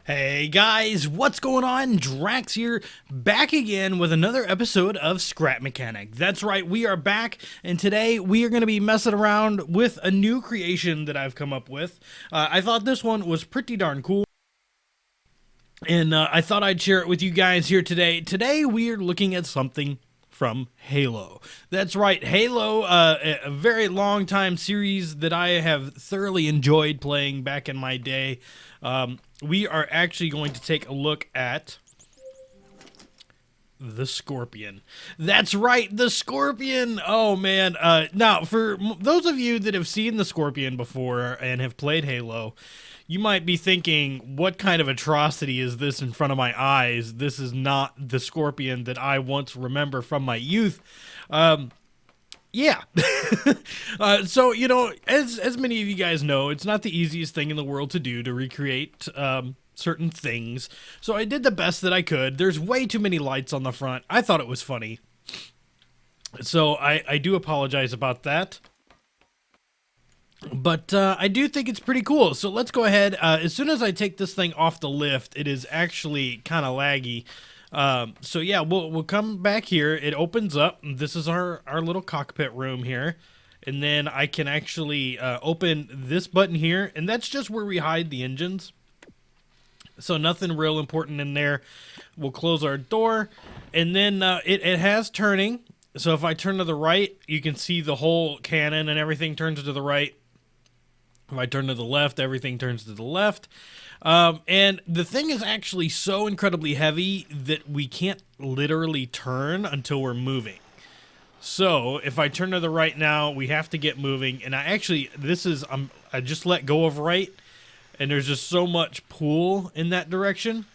Hey guys, what's going on? Drax here, back again with another episode of Scrap Mechanic. That's right, we are back, and today we are going to be messing around with a new creation that I've come up with. I thought this one was pretty darn cool, and I thought I'd share it with you guys here today. Today we are looking at something from Halo. That's right, Halo, a very long time series that I have thoroughly enjoyed playing back in my day. We are actually going to take a look at the Scorpion. That's right, the Scorpion! Oh man, now for those of you that have seen the Scorpion before and have played Halo, you might be thinking, what kind of atrocity is this in front of my eyes? This is not the Scorpion that I once remember from my youth. Yeah. So, you know, as many of you guys know, it's not the easiest thing in the world to do to recreate certain things. So I did the best that I could. There's way too many lights on the front. I thought it was funny. So I do apologize about that. But I do think it's pretty cool. So let's go ahead. As soon as I take this thing off the lift, it is actually kind of laggy. So yeah, we'll come back here. It opens up. This is our little cockpit room here. And then I can actually open this button here. And that's just where we hide the engines. So nothing real important in there. We'll close our door. And then it has turning. So if I turn to the right, you can see the whole cannon and everything turns to the right. If I turn to the left, everything turns to the left. And the thing is actually so incredibly heavy that we can't literally turn until we're moving. So if I turn to the right now, we have to get moving. And I just let go of right. And there's just so much pull in that direction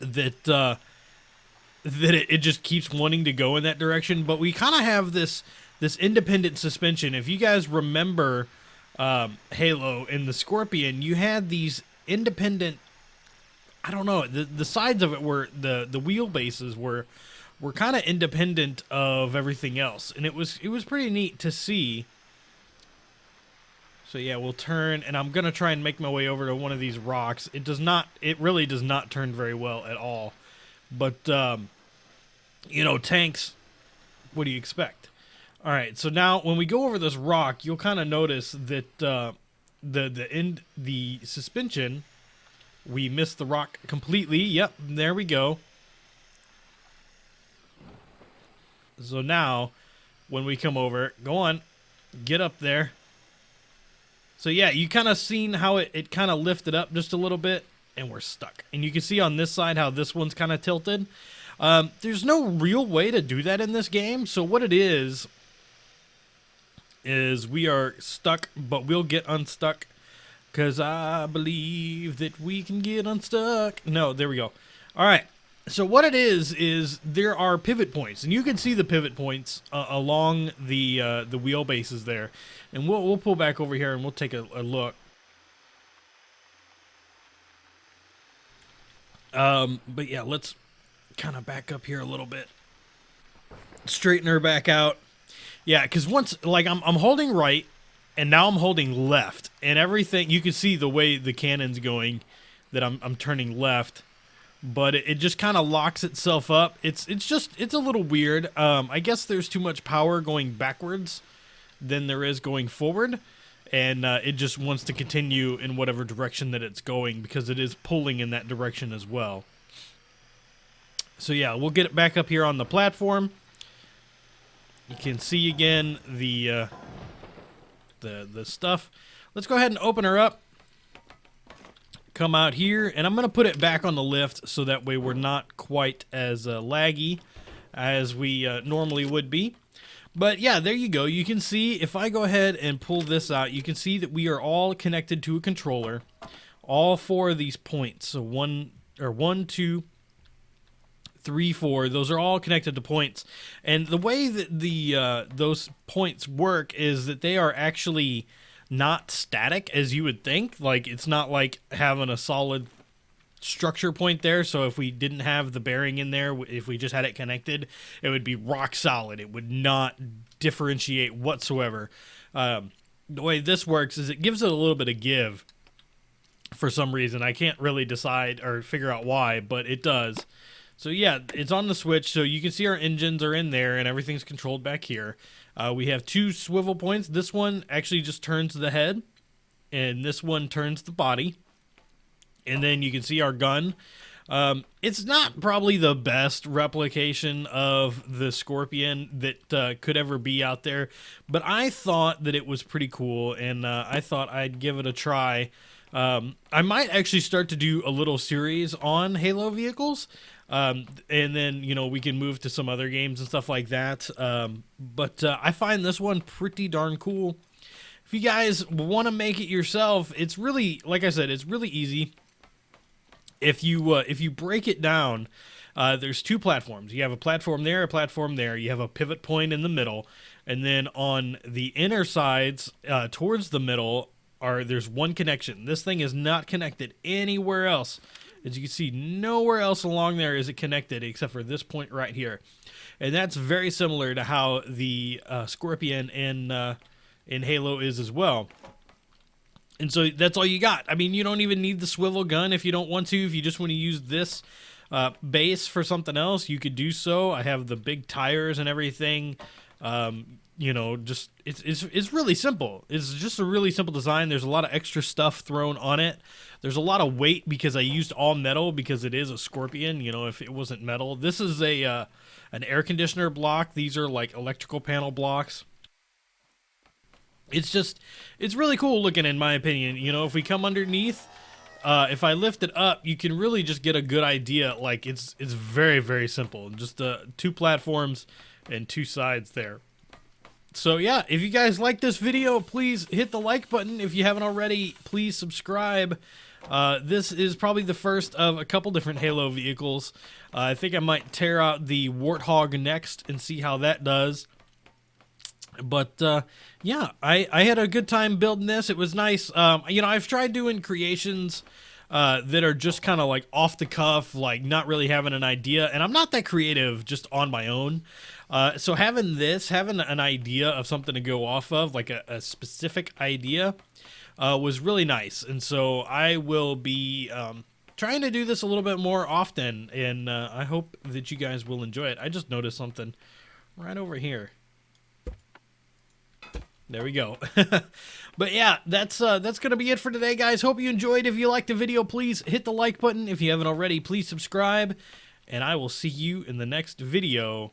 that it just keeps wanting to go in that direction. But we kind of have this independent suspension. If you guys remember Halo in the Scorpion, you had these independent, I don't know, the sides of it were, the wheelbases were kind of independent of everything else, and it was pretty neat to see. So yeah, we'll turn, and I'm gonna try and make my way over to one of these rocks. It really does not turn very well at all, but you know, tanks, what do you expect? All right, so now when we go over this rock, you'll kind of notice that the suspension, we missed the rock completely. Yep, there we go. So now, when we come over, go on, get up there. So yeah, you kind of seen how it kind of lifted up just a little bit, and we're stuck. And you can see on this side how this one's kind of tilted. There's no real way to do that in this game, so what it is we are stuck, but we'll get unstuck, because I believe that we can get unstuck. No, there we go. All right, so what it is there are pivot points, and you can see the pivot points along the wheelbases there. And we'll pull back over here and we'll take a look. But yeah, let's kind of back up here a little bit. Straighten her back out. Yeah, because once, like, I'm holding right, and now I'm holding left, and everything, you can see the way the cannon's going, that I'm turning left, but it just kind of locks itself up. It's a little weird. I guess there's too much power going backwards than there is going forward, and it just wants to continue in whatever direction that it's going, because it is pulling in that direction as well. So yeah, we'll get it back up here on the platform. You can see again the stuff. Let's go ahead and open her up. Come out here, and I'm going to put it back on the lift so that way we're not quite as laggy as we normally would be. But yeah, there you go. You can see if I go ahead and pull this out, you can see that we are all connected to a controller. All four of these points. So one, 2, 3, 4, those are all connected to points. And the way that those points work is that they are actually not static as you would think. Like, it's not like having a solid structure point there. So if we didn't have the bearing in there, if we just had it connected, it would be rock solid. It would not differentiate whatsoever. The way this works is it gives it a little bit of give for some reason. I can't really decide or figure out why, but it does. So yeah, it's on the switch, so you can see our engines are in there and everything's controlled back here. We have 2 swivel points. This one actually just turns the head, and this one turns the body. And then you can see our gun. It's not probably the best replication of the Scorpion that could ever be out there, but I thought that it was pretty cool, and I thought I'd give it a try. I might actually start to do a little series on Halo vehicles, and then, you know, we can move to some other games and stuff like that. But I find this one pretty darn cool. If you guys want to make it yourself, it's really, like I said, it's really easy. If you break it down, there's 2 platforms. You have a platform there, a platform there. You have a pivot point in the middle, and then on the inner sides, towards the middle, there's one connection. This thing is not connected anywhere else. As you can see, nowhere else along there is it connected except for this point right here, and that's very similar to how the Scorpion in Halo is as well. And so that's all you got. I mean, you don't even need the swivel gun if you don't want to. If you just want to use this base for something else, you could do so. I have the big tires and everything. You know, just it's really simple. It's just a really simple design. There's a lot of extra stuff thrown on it. There's a lot of weight because I used all metal because it is a Scorpion. You know, if it wasn't metal, this is an air conditioner block. These are like electrical panel blocks. It's really cool looking, in my opinion. You know, if we come underneath, if I lift it up, you can really just get a good idea. Like, it's very, very simple. Just 2 platforms and 2 sides there. So yeah, if you guys like this video, please hit the like button. If you haven't already, please subscribe. This is probably the first of a couple different Halo vehicles. I think I might tear out the Warthog next and see how that does. But yeah, I had a good time building this. It was nice. You know, I've tried doing creations that are just kind of like off the cuff, like not really having an idea, and I'm not that creative just on my own. So having an idea of something to go off of, like a specific idea, was really nice. And so I will be trying to do this a little bit more often, and I hope that you guys will enjoy it. I just noticed something right over here. There we go. But yeah, that's gonna be it for today, guys. Hope you enjoyed. If you liked the video, please hit the like button. If you haven't already, please subscribe, and I will see you in the next video.